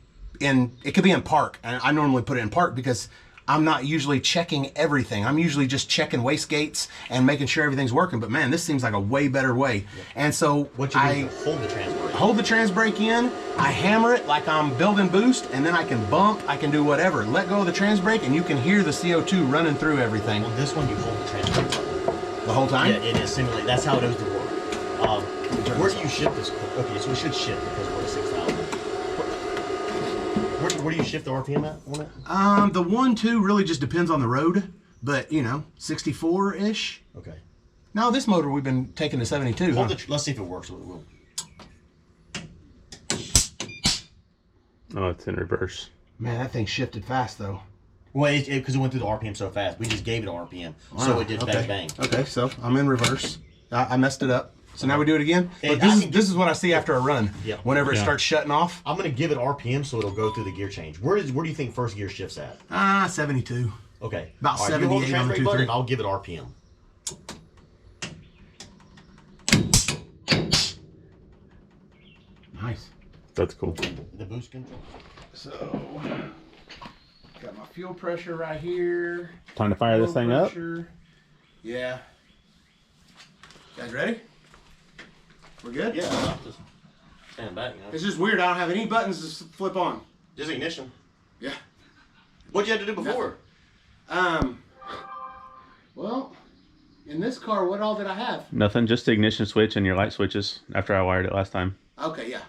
Speaker 3: it could be in park. And I normally put it in park because I'm not usually checking everything. I'm usually just checking wastegates and making sure everything's working. But man, this seems like a way better way. Yep. And so
Speaker 4: What you do is hold the trans brake.
Speaker 3: hold the trans brake in, I hammer it like I'm building boost, and then I can bump, I can do whatever. Let go of the trans brake and you can hear the CO2 running through everything.
Speaker 4: On this one, you hold the trans brake
Speaker 3: The whole time?
Speaker 4: Yeah, it is simulated. That's how it does the work. Where do you shift this? Okay, so it should shift because we're at 6,000. Where do you shift the RPM at on it?
Speaker 3: The 1-2 really just depends on the road, but 64-ish.
Speaker 4: Okay.
Speaker 3: No, this motor we've been taking to 72.
Speaker 4: Hold
Speaker 3: Huh?
Speaker 4: let's see if it works. We'll,
Speaker 1: Oh, it's in reverse.
Speaker 3: Man, that thing shifted fast though.
Speaker 4: well, because it went through the RPM so fast. We just gave it RPM, so it did
Speaker 3: okay.
Speaker 4: bang.
Speaker 3: Okay, so I'm in reverse. I messed it up. So now we do it again.
Speaker 4: And
Speaker 3: Look, this is what I see after a run.
Speaker 4: Yeah.
Speaker 3: Whenever it starts shutting off.
Speaker 4: I'm gonna give it RPM so it'll go through the gear change. Where do you think first gear shifts at?
Speaker 3: 72.
Speaker 4: Okay.
Speaker 3: About
Speaker 4: All right, you hold the
Speaker 3: 78 on
Speaker 4: trans
Speaker 3: the
Speaker 4: brake button,
Speaker 3: 2-3.
Speaker 4: and I'll give it RPM.
Speaker 3: Nice.
Speaker 1: That's cool.
Speaker 4: The boost control.
Speaker 3: So, got my fuel pressure right here.
Speaker 1: Time to fire this thing up.
Speaker 3: Yeah. Guys ready? We're good?
Speaker 4: Yeah. Just stand back.
Speaker 3: It's just weird. I don't have any buttons to flip on.
Speaker 4: Just ignition.
Speaker 3: Yeah.
Speaker 4: What'd you have to do before?
Speaker 3: Well, in this car, what all did I have?
Speaker 1: Nothing, just the ignition switch and your light switches after I wired it last time.
Speaker 3: Okay, yeah.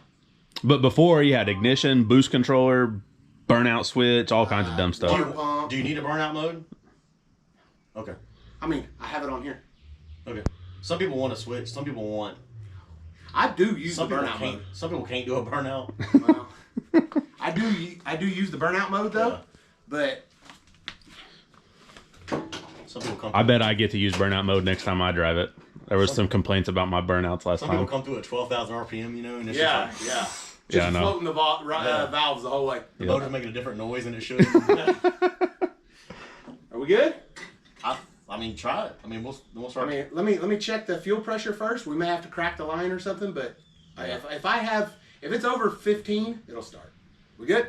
Speaker 1: But before, you had ignition, boost controller, burnout switch, all kinds of dumb stuff.
Speaker 3: Water pump.
Speaker 4: Do you need a burnout mode? Okay.
Speaker 3: I mean, I have it on here.
Speaker 4: Okay. Some people want to switch. Some people want.
Speaker 3: I do use
Speaker 4: Some
Speaker 3: the
Speaker 4: people
Speaker 3: burnout
Speaker 4: can't.
Speaker 3: mode.
Speaker 4: Some people can't do a burnout.
Speaker 3: Well, I do use the burnout mode though,
Speaker 4: Yeah.
Speaker 3: but
Speaker 4: Some people come.
Speaker 1: I bet I get to use burnout mode next time I drive it. There was some complaints about my burnouts last
Speaker 4: Some
Speaker 1: time.
Speaker 4: people come through at 12,000 RPM, you know, and it's
Speaker 3: Yeah,
Speaker 4: just like,
Speaker 3: yeah.
Speaker 1: Yeah, I
Speaker 3: Just
Speaker 1: know.
Speaker 3: floating the valves the whole way.
Speaker 4: the motor's making a different noise than it should.
Speaker 3: Are we good?
Speaker 4: I mean, try it. I mean, we'll start.
Speaker 3: I mean, let me check the fuel pressure first. We may have to crack the line or something, but if it's over 15, it'll start. We good?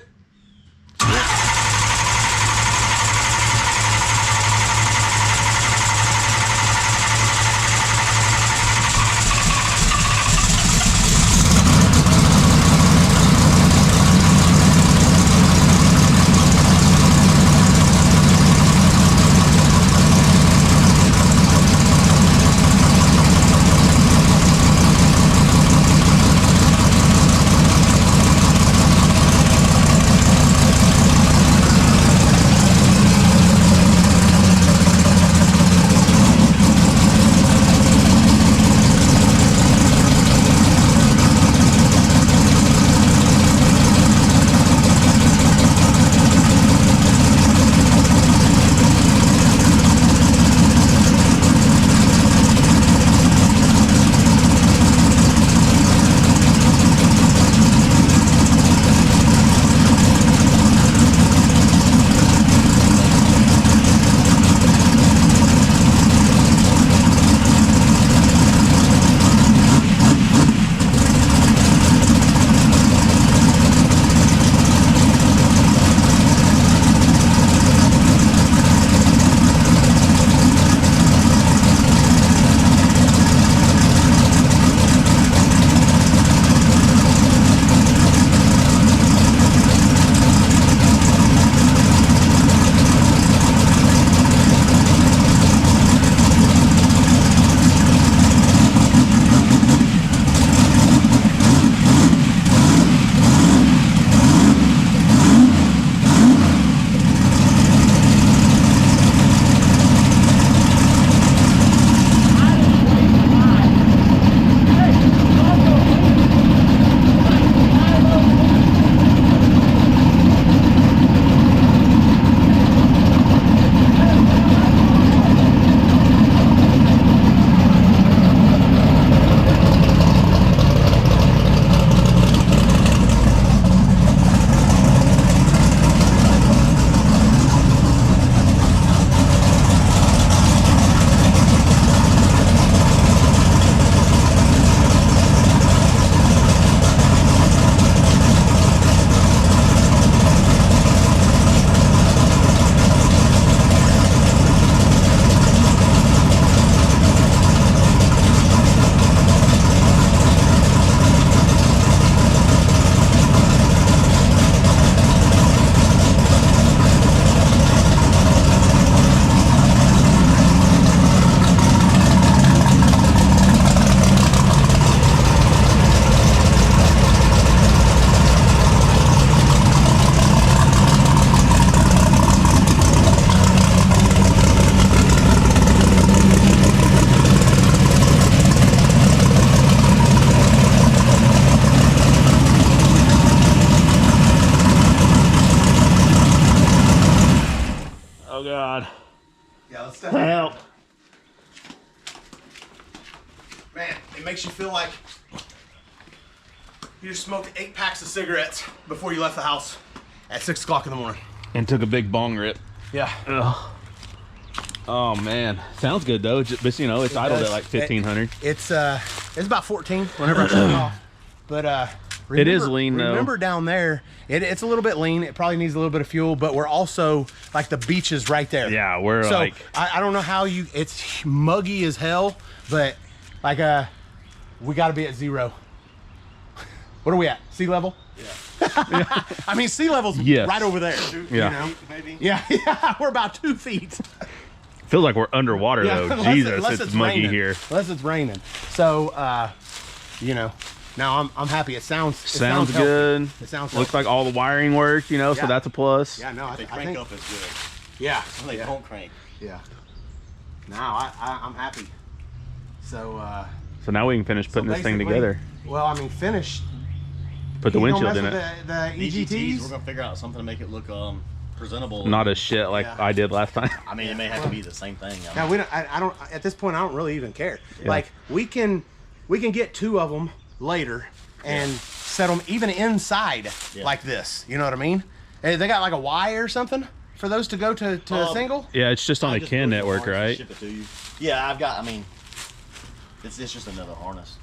Speaker 1: Help.
Speaker 3: Man, it makes you feel like you just smoked 8 packs of cigarettes before you left the house at 6 o'clock in the morning.
Speaker 1: And took a big bong rip.
Speaker 3: Yeah.
Speaker 1: Ugh. Oh man, sounds good though. But you know, it's idled at like 1500.
Speaker 3: It's about 14 whenever I shut it off. But remember,
Speaker 1: it is lean though.
Speaker 3: Remember down there, it's a little bit lean. It probably needs a little bit of fuel, but we're also like the beach is right there.
Speaker 1: Yeah, we're
Speaker 3: so
Speaker 1: like.
Speaker 3: I don't know how you. It's muggy as hell, but like we got to be at 0. What are we at? Sea level? Yeah. I mean, sea level's right over there.
Speaker 1: Yeah.
Speaker 3: You know? Maybe. Yeah, we're about 2 feet.
Speaker 1: Feels like we're underwater though. Jesus, it's muggy
Speaker 3: raining.
Speaker 1: here.
Speaker 3: Unless it's raining. So, you know, now I'm happy. It sounds
Speaker 1: good.
Speaker 3: It sounds
Speaker 1: looks
Speaker 3: healthy.
Speaker 1: like all the wiring works, you know, so that's a plus.
Speaker 3: Yeah, no,
Speaker 4: They
Speaker 3: I
Speaker 4: crank
Speaker 3: think,
Speaker 4: up is good.
Speaker 3: yeah.
Speaker 4: When they don't crank.
Speaker 3: Yeah. Now I'm happy. So,
Speaker 1: So now we can finish putting this thing
Speaker 3: basically,
Speaker 1: together.
Speaker 3: Well, I mean, finish.
Speaker 1: Put the
Speaker 3: You don't
Speaker 1: windshield
Speaker 3: mess
Speaker 1: in
Speaker 3: with
Speaker 1: it.
Speaker 3: The EGTs.
Speaker 4: We're gonna figure out something to make it look presentable.
Speaker 1: not as shit like
Speaker 3: Yeah.
Speaker 1: I did last time.
Speaker 4: I mean, it may have to be the same thing. I
Speaker 3: Now
Speaker 4: mean,
Speaker 3: we don't. I don't. At this point, I don't really even care.
Speaker 1: Yeah.
Speaker 3: Like we can get 2 of them later and set them even inside like this. You know what I mean? Hey, they got like a Y or something for those to go to a single.
Speaker 1: Yeah, it's just on
Speaker 4: I
Speaker 1: a
Speaker 4: just
Speaker 1: Ken
Speaker 4: put it
Speaker 1: network,
Speaker 4: on
Speaker 1: right?
Speaker 4: harness and Ship it to you. Yeah, I've got. I mean, it's just another harness,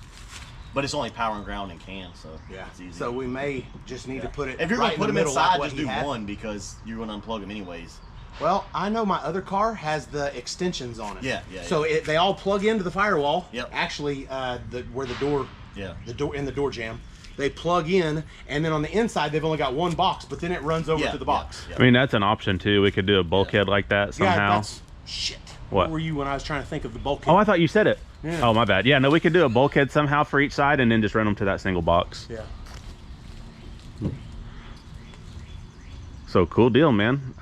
Speaker 4: but it's only power and ground and CAN, so it's easy.
Speaker 3: So we may just need to put it.
Speaker 4: if you're
Speaker 3: right
Speaker 4: gonna put
Speaker 3: in
Speaker 4: them
Speaker 3: the middle,
Speaker 4: inside,
Speaker 3: like what
Speaker 4: just
Speaker 3: he
Speaker 4: do
Speaker 3: had.
Speaker 4: one because you're gonna unplug them anyways.
Speaker 3: Well, I know my other car has the extensions on it.
Speaker 4: Yeah.
Speaker 3: So they all plug into the firewall.
Speaker 4: Yep.
Speaker 3: Actually, where the door.
Speaker 4: Yeah.
Speaker 3: The door in the door jamb. They plug in, and then on the inside they've only got 1 box, but then it runs over to the box.
Speaker 4: Yeah.
Speaker 1: I mean, that's an option too. We could do a bulkhead like that somehow.
Speaker 3: Yeah, that's shit.
Speaker 1: What?
Speaker 3: Where were you when I was trying to think of the bulkhead?
Speaker 1: Oh, I thought you said it.
Speaker 3: Yeah.
Speaker 1: Oh, my bad. Yeah, no, we could do a bulkhead somehow for each side and then just run them to that single box.
Speaker 3: Yeah.
Speaker 1: So cool deal, man.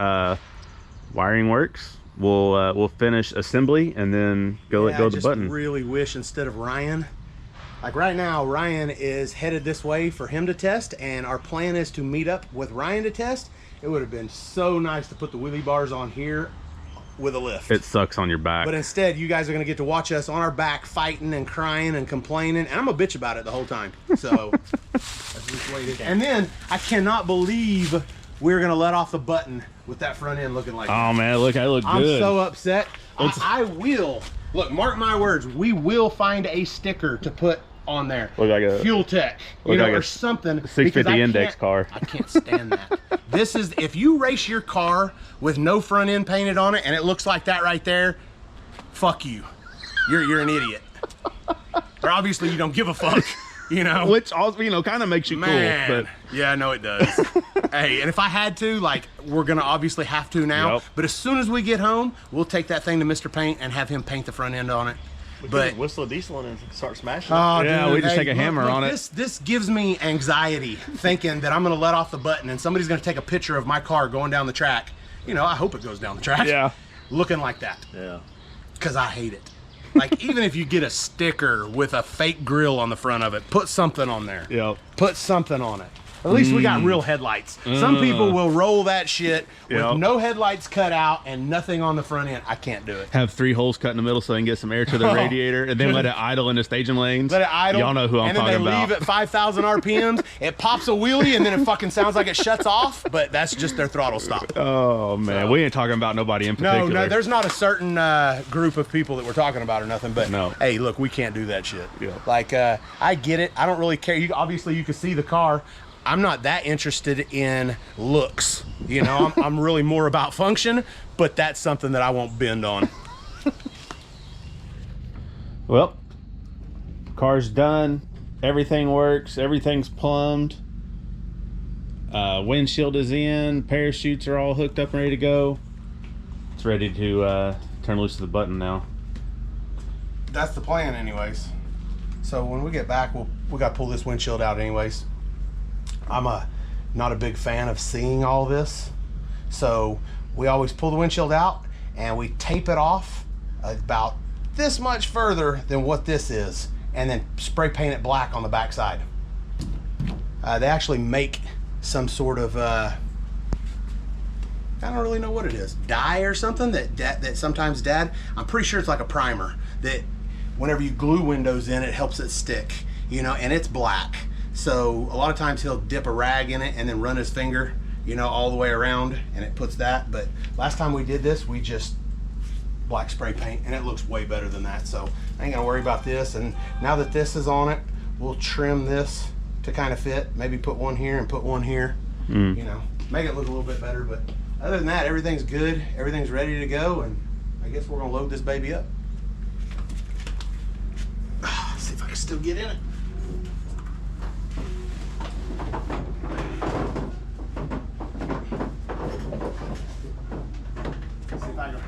Speaker 1: Wiring works. We'll finish assembly and then go
Speaker 3: I
Speaker 1: the
Speaker 3: just
Speaker 1: button.
Speaker 3: really wish instead of Ryan, like right now, Ryan is headed this way for him to test, and our plan is to meet up with Ryan to test. It would have been so nice to put the wheelie bars on here with a lift.
Speaker 1: It sucks on your back.
Speaker 3: But instead, you guys are going to get to watch us on our back fighting and crying and complaining, and I'm a bitch about it the whole time. So that's just the way it is. And then I cannot believe we're going to let off the button with that front end looking like
Speaker 1: Oh man, look, I look
Speaker 3: I'm
Speaker 1: good.
Speaker 3: so upset. I will. Look, mark my words. We will find a sticker to put on there.
Speaker 1: Look like a
Speaker 3: Fuel Tech,
Speaker 1: look like
Speaker 3: or
Speaker 1: a
Speaker 3: something.
Speaker 1: 650 index car.
Speaker 3: I can't stand that. This is if you race your car with no front end painted on it and it looks like that right there. Fuck you. You're an idiot. Or obviously you don't give a fuck. You know.
Speaker 1: Which also, you know, kind of makes you
Speaker 3: Man,
Speaker 1: cool. But
Speaker 3: yeah, I know it does. Hey, and if I had to, like, we're gonna obviously have to now.
Speaker 1: Yep.
Speaker 3: But as soon as we get home, we'll take that thing to Mr. Paint and have him paint the front end on it. But
Speaker 4: whistle a diesel and start smashing.
Speaker 3: oh,
Speaker 1: Yeah,
Speaker 3: dude,
Speaker 1: we just
Speaker 3: hey,
Speaker 1: take a hammer on it.
Speaker 3: This gives me anxiety thinking that I'm gonna let off the button and somebody's gonna take a picture of my car going down the track. You know, I hope it goes down the track.
Speaker 1: Yeah.
Speaker 3: Looking like that.
Speaker 4: Yeah.
Speaker 3: Because I hate it. Like, even if you get a sticker with a fake grill on the front of it, put something on there.
Speaker 1: Yep.
Speaker 3: Put something on it. At least we got real headlights. Some people will roll that shit with
Speaker 1: Yep.
Speaker 3: no headlights cut out and nothing on the front end. I can't do it.
Speaker 1: Have 3 holes cut in the middle so they can get some air to the radiator, and then let it idle in the staging lanes.
Speaker 3: Let it idle.
Speaker 1: Y'all know who I'm talking
Speaker 3: And then they
Speaker 1: about.
Speaker 3: leave at 5,000 RPMs. It pops a wheelie and then it fucking sounds like it shuts off, but that's just their throttle stop.
Speaker 1: Oh man, we ain't talking about nobody in particular.
Speaker 3: No, there's not a certain group of people that we're talking about or nothing, but
Speaker 1: No.
Speaker 3: hey, look, we can't do that shit.
Speaker 1: Yeah.
Speaker 3: Like, I get it. I don't really care. Obviously, you can see the car. I'm not that interested in looks. You know, I'm really more about function, but that's something that I won't bend on.
Speaker 1: Well, car's done. Everything works. Everything's plumbed. Windshield is in. Parachutes are all hooked up and ready to go. It's ready to turn loose to the button now.
Speaker 3: That's the plan anyways. So when we get back, we got to pull this windshield out anyways. I'm not a big fan of seeing all this. So we always pull the windshield out and we tape it off about this much further than what this is, and then spray paint it black on the back side. They actually make some sort of, I don't really know what it is, dye or something that sometimes I'm pretty sure it's like a primer that whenever you glue windows in, it helps it stick, you know, and it's black. So a lot of times he'll dip a rag in it and then run his finger, you know, all the way around, and it puts that. But last time we did this, we just black spray paint, and it looks way better than that. So I ain't gonna worry about this. And now that this is on it, we'll trim this to kind of fit. Maybe put one here and put one here, you know, make it look a little bit better. But other than that, everything's good. Everything's ready to go, and I guess we're gonna load this baby up. See if I can still get in it. See if I can.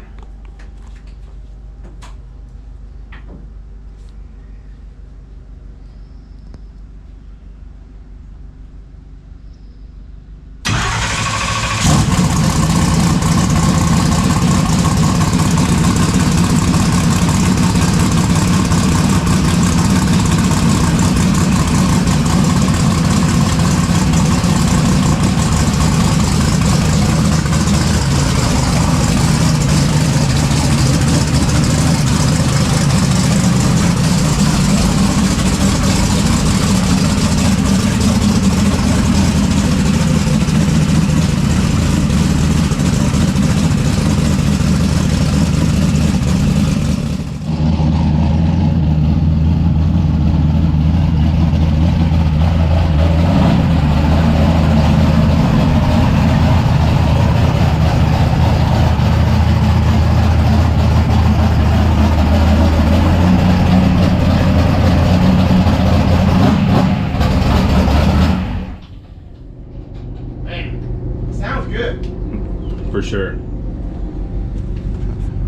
Speaker 1: For sure.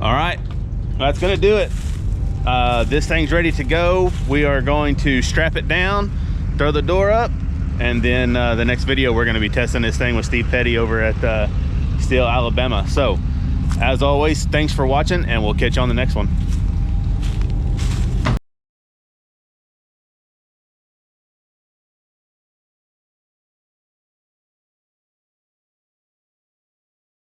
Speaker 1: All right, that's gonna do it. This thing's ready to go. We are going to strap it down, throw the door up, and then the next video we're gonna be testing this thing with Steve Petty over at Steel, Alabama. So as always, thanks for watching, and we'll catch you on the next one.